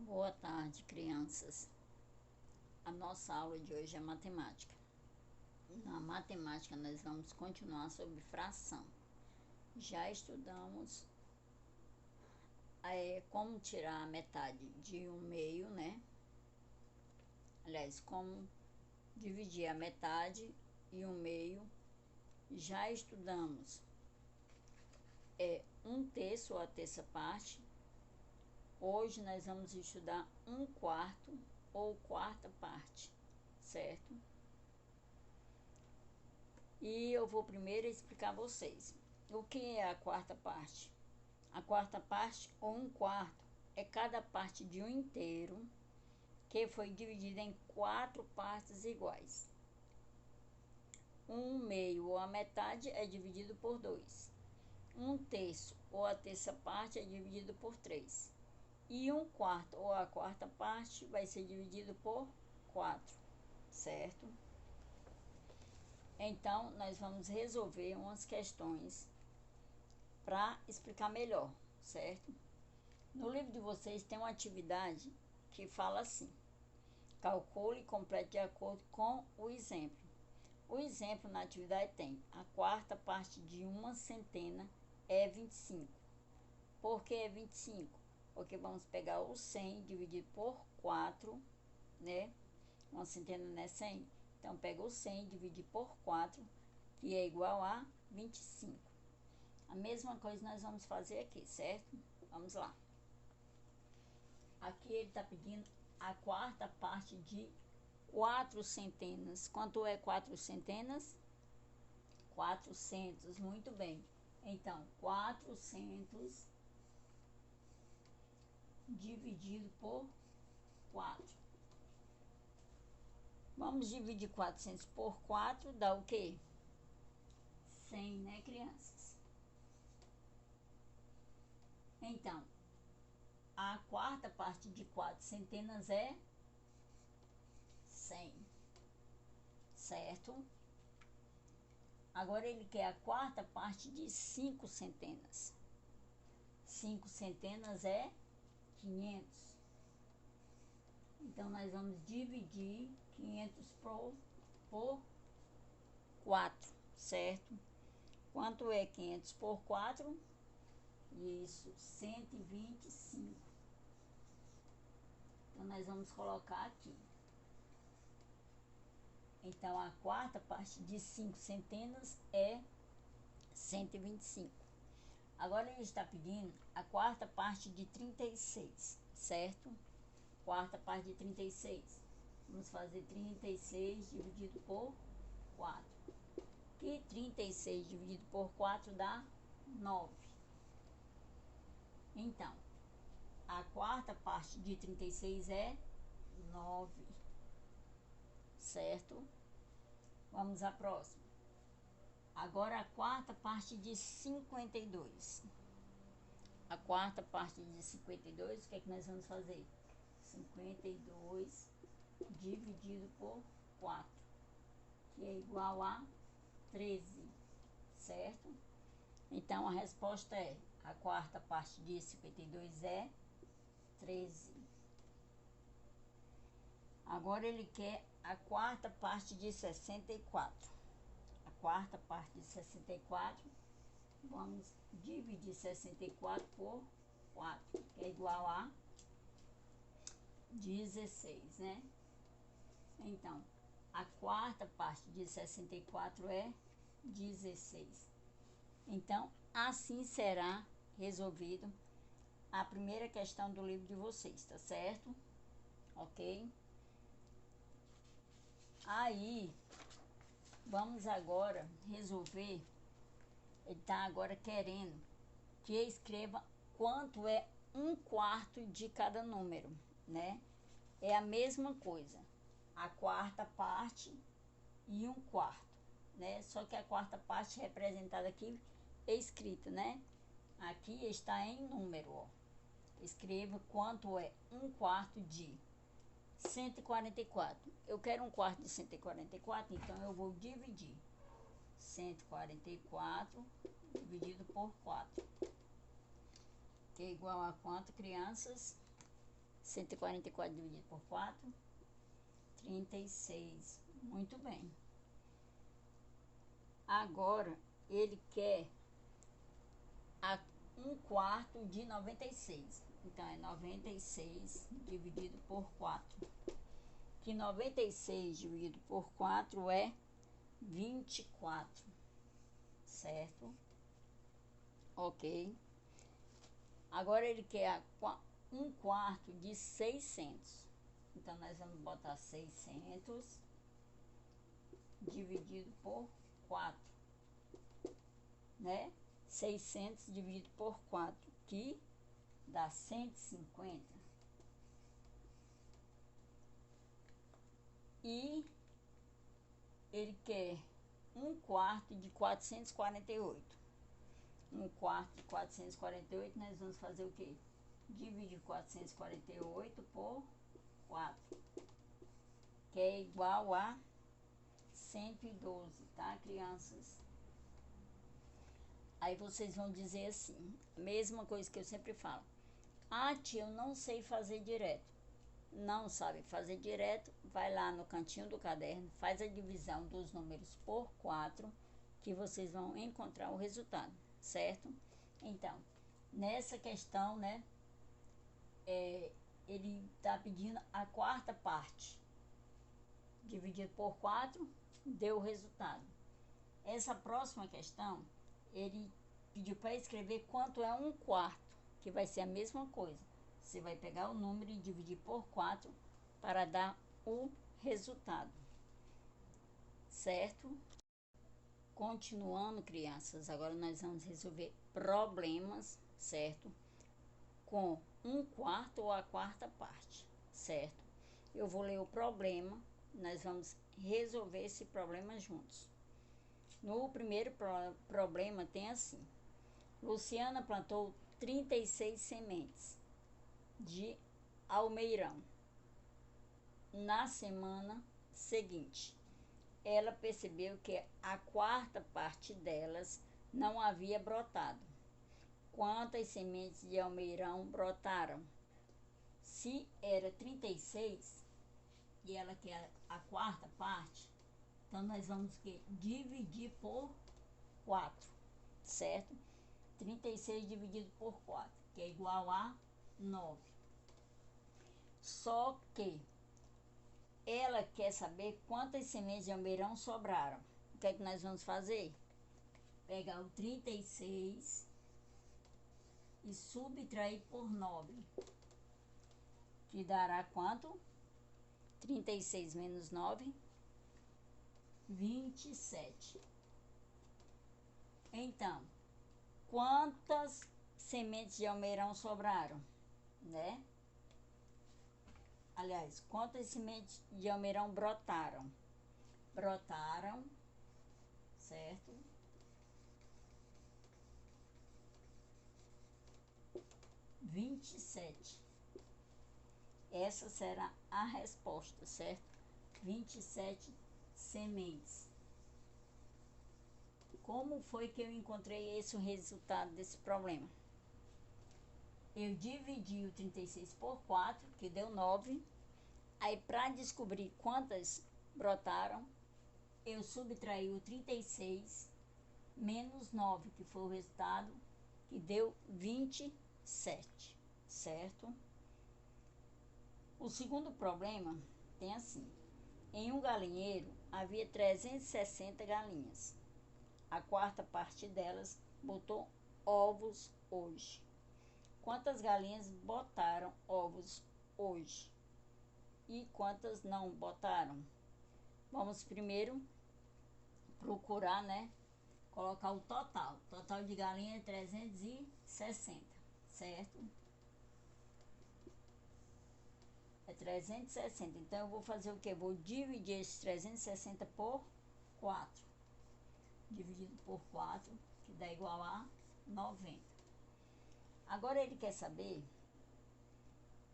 Boa tarde, crianças. A nossa aula de hoje é matemática. Na matemática, nós vamos continuar sobre fração. Já estudamos como tirar a metade de um meio, né? Aliás, como dividir a metade e um meio. Já estudamos um terço ou a terça parte. Hoje nós vamos estudar um quarto ou quarta parte, certo? E eu vou primeiro explicar a vocês o que é a quarta parte. A quarta parte, ou um quarto, é cada parte de um inteiro que foi dividida em quatro partes iguais. Um meio ou a metade é dividido por 2. Um terço ou a terça parte é dividido por 3. E um quarto ou a quarta parte vai ser dividido por 4, certo? Então, nós vamos resolver umas questões para explicar melhor, certo? No livro de vocês tem uma atividade que fala assim: calcule e complete de acordo com o exemplo. O exemplo na atividade tem: a quarta parte de uma centena é 25. Por que é 25? Porque vamos pegar o 100 dividido por 4, né? Uma centena não é 100? Então, pega o 100 e divide por 4, que é igual a 25. A mesma coisa nós vamos fazer aqui, certo? Vamos lá. Aqui ele está pedindo a quarta parte de 4 centenas. Quanto é 4 centenas? 400, muito bem. Então, 400 dividido por 4. Vamos dividir 400 por 4, dá o quê? 100, né, crianças? Então, a quarta parte de 4 centenas é 100, certo? Agora ele quer a quarta parte de 5 centenas. 5 centenas é 500. Então, nós vamos dividir 500 por 4, certo? Quanto é 500 por 4? Isso, 125. Então, nós vamos colocar aqui. Então, a quarta parte de 5 centenas é 125. Agora ele está pedindo a quarta parte de 36, certo? Quarta parte de 36. Vamos fazer 36 dividido por 4. Que 36 dividido por 4 dá 9. Então, a quarta parte de 36 é 9, certo? Vamos à próxima. Agora a quarta parte de 52. A quarta parte de 52, o que é que nós vamos fazer? 52 dividido por 4, que é igual a 13, certo? Então a resposta é: a quarta parte de 52 é 13. Agora ele quer a quarta parte de 64. A quarta parte de 64, vamos dividir 64 por 4, que é igual a 16, né? Então, a quarta parte de 64 é 16. Então, assim será resolvido a primeira questão do livro de vocês, tá certo? Ok? Aí, vamos agora resolver. Ele está agora querendo que eu escreva quanto é um quarto de cada número, né? É a mesma coisa, a quarta parte e um quarto, né? Só que a quarta parte representada aqui é escrita, né? Aqui está em número, ó. Escreva quanto é um quarto de 144. Eu quero um quarto de 144, então eu vou dividir 144 dividido por 4, que é igual a quanto, crianças? 144 dividido por 4, 36. Muito bem. Agora, ele quer a 1/4 de 96. Então, é 96 dividido por 4. Que 96 dividido por 4 é 24. Certo? Ok. Agora, ele quer a 1/4 de 600. Então, nós vamos botar 600 dividido por 4, né? 600 dividido por 4, que dá 150. E ele quer 1/4 de 448. 1/4 de 448, nós vamos fazer o quê? Dividir 448 por 4, que é igual a 112, tá, crianças? Aí vocês vão dizer assim, mesma coisa que eu sempre falo. Ah, tia, eu não sei fazer direto. Não sabe fazer direto, vai lá no cantinho do caderno, faz a divisão dos números por 4, que vocês vão encontrar o resultado, certo? Então, nessa questão, né, ele está pedindo a 4ª parte. Dividido por 4, deu o resultado. Essa próxima questão, ele pediu para escrever quanto é 1/4, que vai ser a mesma coisa. Você vai pegar o número e dividir por 4 para dar o resultado. Certo? Continuando, crianças, agora nós vamos resolver problemas, certo? Com 1/4 ou a 4ª parte, certo? Eu vou ler o problema, nós vamos resolver esse problema juntos. No primeiro problema tem assim: Luciana plantou 36 sementes de almeirão. Na semana seguinte, ela percebeu que a 4ª parte delas não havia brotado. Quantas sementes de almeirão brotaram? Se era 36 e ela quer a 4ª parte, então nós vamos dividir por 4, certo? 36 dividido por 4, que é igual a 9. Só que ela quer saber quantas sementes de almeirão sobraram. O que é que nós vamos fazer? Pegar o 36 e subtrair por 9, que dará quanto? 36 menos 9, 27. Então, quantas sementes de almeirão sobraram, né? Aliás, quantas sementes de almeirão brotaram? Brotaram, certo? 27. Essa será a resposta, certo? 27 sementes. Como foi que eu encontrei esse resultado desse problema? Eu dividi o 36 por 4, que deu 9. Aí, para descobrir quantas brotaram, eu subtraí o 36 menos 9, que foi o resultado, que deu 27, certo? O segundo problema tem assim: em um galinheiro havia 360 galinhas. A 4ª parte delas botou ovos hoje. Quantas galinhas botaram ovos hoje? E quantas não botaram? Vamos primeiro procurar, né? Colocar o total. O total de galinha é 360, certo? É 360. Então, eu vou fazer o quê? Vou dividir esses 360 por 4. Dividido por 4, que dá igual a 90. Agora, ele quer saber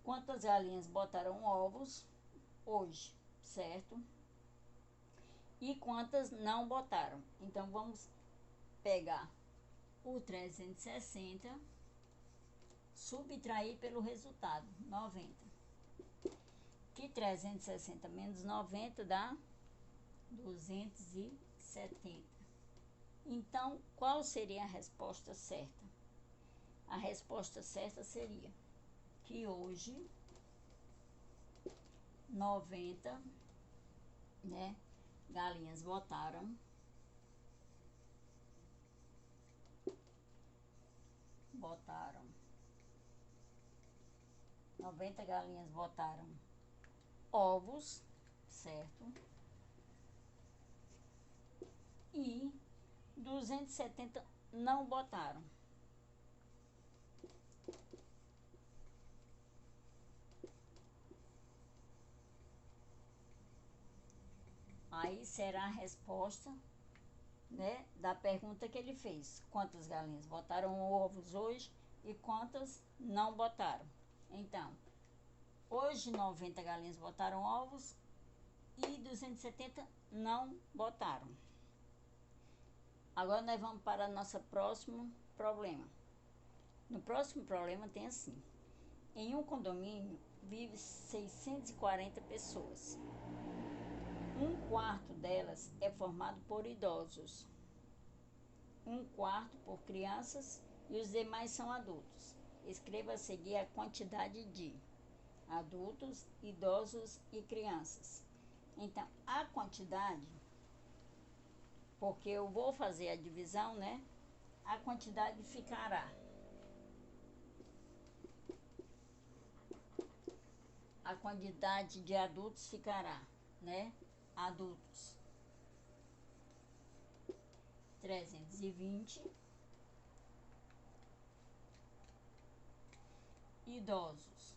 quantas galinhas botaram ovos hoje, certo? E quantas não botaram. Então, vamos pegar o 360, subtrair pelo resultado, 90. Que 360 menos 90 dá 270. Então, qual seria a resposta certa? A resposta certa seria que hoje 90, né, galinhas botaram 90 galinhas botaram ovos, certo? E 270 não botaram. Aí será a resposta, né, da pergunta que ele fez. Quantas galinhas botaram ovos hoje e quantas não botaram? Então, hoje 90 galinhas botaram ovos e 270 não botaram. Agora nós vamos para o nosso próximo problema. No próximo problema tem assim: em um condomínio vive 640 pessoas. Um quarto delas é formado por idosos, um quarto por crianças e os demais são adultos. Escreva a seguir a quantidade de adultos, idosos e crianças. Então, a quantidade, porque eu vou fazer a divisão, né? A quantidade ficará. A quantidade de adultos ficará, né? Adultos 320, idosos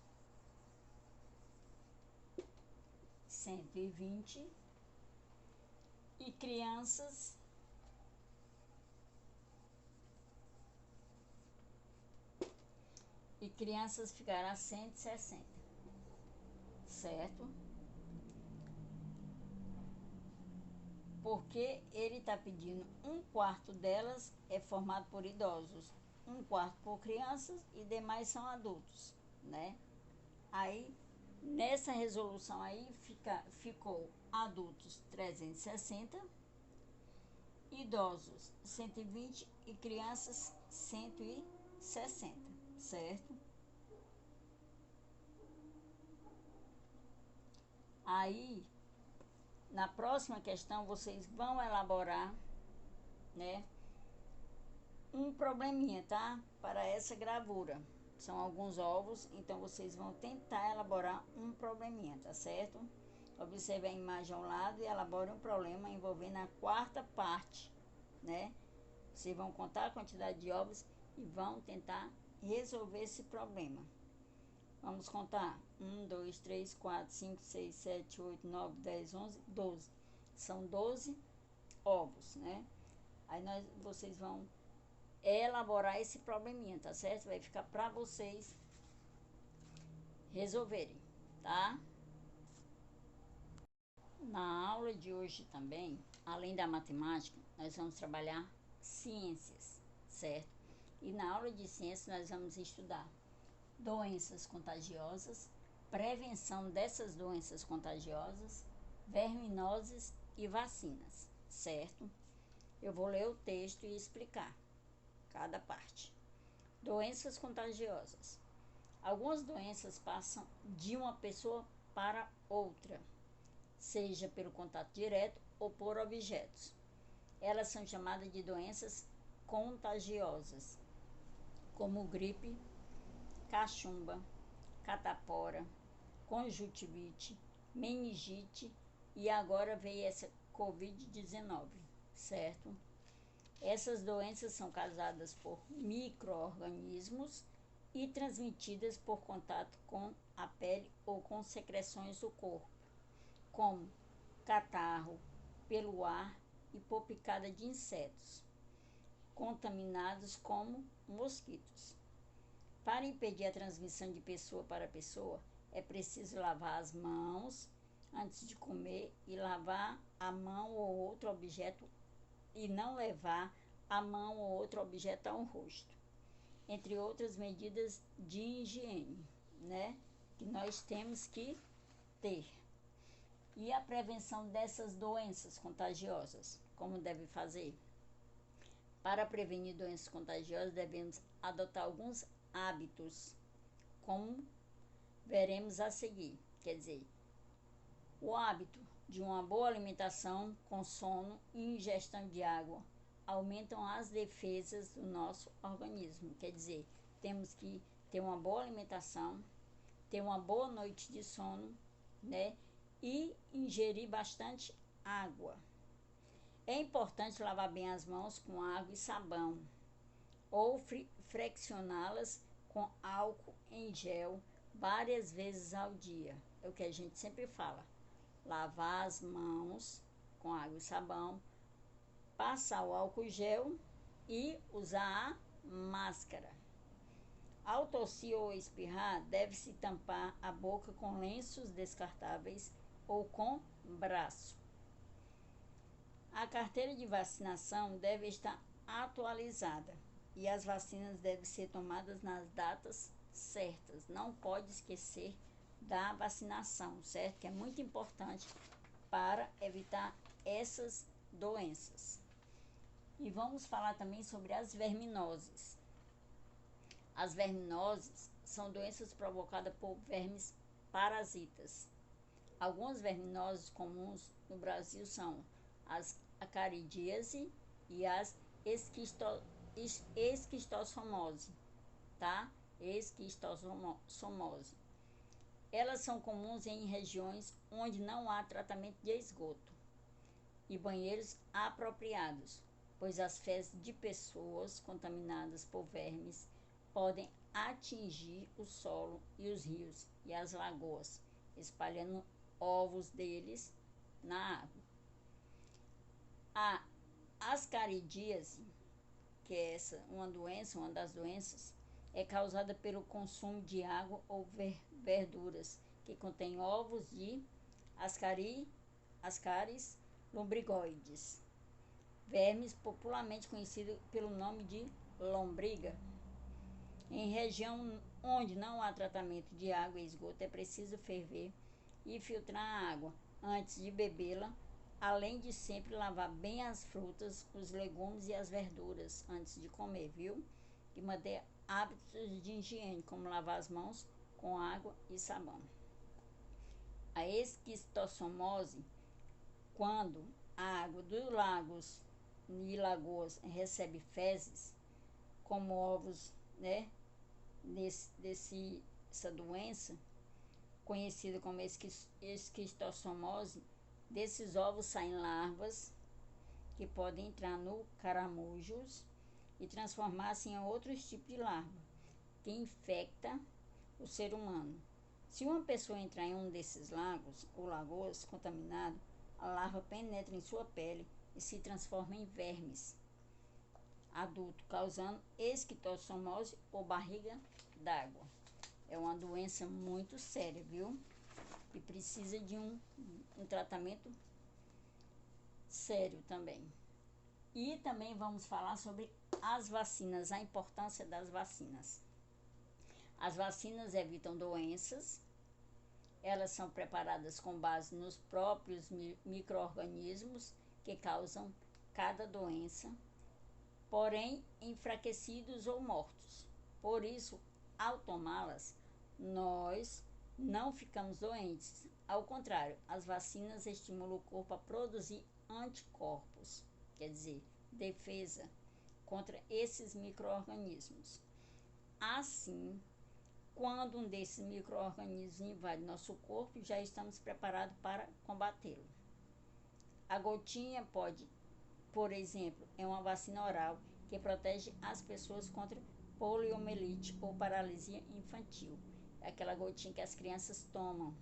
120 e crianças 160, ficará 160, certo? Porque ele está pedindo um quarto delas é formado por idosos, um quarto por crianças e demais são adultos, né? Aí, nessa resolução aí, ficou adultos 360, idosos 120 e crianças 160, certo? Aí, na próxima questão, vocês vão elaborar, né, um probleminha, tá? Para essa gravura. São alguns ovos, então vocês vão tentar elaborar um probleminha, tá certo? Observe a imagem ao lado e elabore um problema envolvendo a quarta parte, né? Vocês vão contar a quantidade de ovos e vão tentar resolver esse problema. Vamos contar: 1, 2, 3, 4, 5, 6, 7, 8, 9, 10, 11, 12. São 12 ovos, né? Aí vocês vão elaborar esse probleminha, tá certo? Vai ficar para vocês resolverem, tá? Na aula de hoje também, além da matemática, nós vamos trabalhar ciências, certo? E na aula de ciências nós vamos estudar doenças contagiosas, prevenção dessas doenças contagiosas, verminoses e vacinas, certo? Eu vou ler o texto e explicar cada parte. Doenças contagiosas. Algumas doenças passam de uma pessoa para outra, seja pelo contato direto ou por objetos. Elas são chamadas de doenças contagiosas, como gripe, cachumba, catapora, conjuntivite, meningite e agora veio essa Covid-19, certo? Essas doenças são causadas por micro-organismos e transmitidas por contato com a pele ou com secreções do corpo, como catarro, pelo ar e por picada de insetos contaminados como mosquitos. Para impedir a transmissão de pessoa para pessoa, é preciso lavar as mãos antes de comer e lavar a mão ou outro objeto e não levar a mão ou outro objeto ao rosto, entre outras medidas de higiene, né? Que nós temos que ter. E a prevenção dessas doenças contagiosas, como deve fazer? Para prevenir doenças contagiosas, devemos adotar alguns hábitos, como veremos a seguir. Quer dizer, o hábito de uma boa alimentação com sono e ingestão de água aumentam as defesas do nosso organismo. Quer dizer, temos que ter uma boa alimentação, ter uma boa noite de sono, né? E ingerir bastante água. É importante lavar bem as mãos com água e sabão, ou friccioná-las com álcool em gel várias vezes ao dia. É o que a gente sempre fala. Lavar as mãos com água e sabão, passar o álcool gel e usar a máscara. Ao tossir ou espirrar, deve-se tampar a boca com lenços descartáveis ou com braço. A carteira de vacinação deve estar atualizada e as vacinas devem ser tomadas nas datas certas. Não pode esquecer da vacinação, certo? Que é muito importante para evitar essas doenças. E vamos falar também sobre as verminoses. As verminoses são doenças provocadas por vermes parasitas. Algumas verminoses comuns no Brasil são as acarindíase e as esquistossomose, tá? Esquistossomose. Elas são comuns em regiões onde não há tratamento de esgoto e banheiros apropriados, pois as fezes de pessoas contaminadas por vermes podem atingir o solo e os rios e as lagoas, espalhando ovos deles na água. A ascaridíase, que é uma das doenças, é causada pelo consumo de água ou verduras que contêm ovos de ascaris lumbrigoides, vermes popularmente conhecido pelo nome de lombriga. Em região onde não há tratamento de água e esgoto, é preciso ferver e filtrar a água antes de bebê-la, além de sempre lavar bem as frutas, os legumes e as verduras antes de comer, viu? E manter hábitos de higiene, como lavar as mãos com água e sabão. A esquistossomose, quando a água dos lagos e lagoas recebe fezes, como ovos, né, dessa doença, conhecida como esquistossomose, desses ovos saem larvas que podem entrar no caramujos e transformar-se em outros tipos de larva, que infecta o ser humano. Se uma pessoa entrar em um desses lagos ou lagoas contaminado, a larva penetra em sua pele e se transforma em vermes adulto, causando esquistossomose ou barriga d'água. É uma doença muito séria, viu? E precisa de um tratamento sério também. E também vamos falar sobre as vacinas, a importância das vacinas. As vacinas evitam doenças, elas são preparadas com base nos próprios micro-organismos que causam cada doença, porém enfraquecidos ou mortos. Por isso, ao tomá-las, nós não ficamos doentes. Ao contrário, as vacinas estimulam o corpo a produzir anticorpos, quer dizer, defesa contra esses micro-organismos. Assim, quando um desses micro-organismos invade nosso corpo, já estamos preparados para combatê-lo. A gotinha pode, por exemplo, é uma vacina oral que protege as pessoas contra poliomielite ou paralisia infantil. É aquela gotinha que as crianças tomam.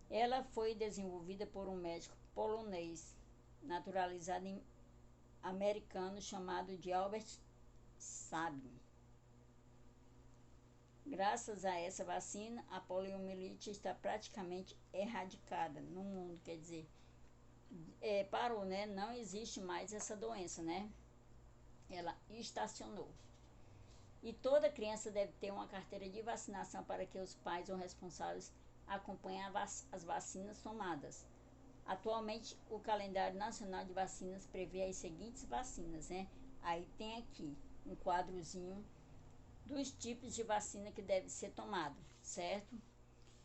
Ela foi desenvolvida por um médico polonês, naturalizado em americano, chamado de Albert Sabin. Graças a essa vacina, a poliomielite está praticamente erradicada no mundo, quer dizer, parou, né? Não existe mais essa doença, né? Ela estacionou. E toda criança deve ter uma carteira de vacinação para que os pais ou responsáveis acompanha as vacinas tomadas. Atualmente, o calendário nacional de vacinas prevê as seguintes vacinas, né? Aí tem aqui um quadrozinho dos tipos de vacina que deve ser tomado, certo?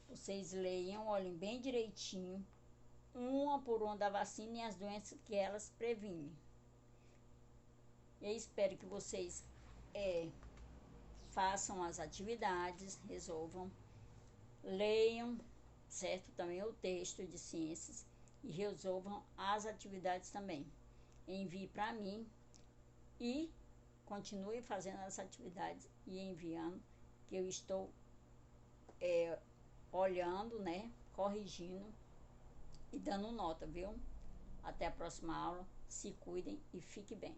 Vocês leiam, olhem bem direitinho, uma por uma da vacina e as doenças que elas previnem. Eu espero que vocês façam as atividades, resolvam, leiam, certo? Também o texto de ciências e resolvam as atividades também. Envie para mim e continue fazendo as atividades e enviando, que eu estou olhando, né? Corrigindo e dando nota, viu? Até a próxima aula. Se cuidem e fique bem.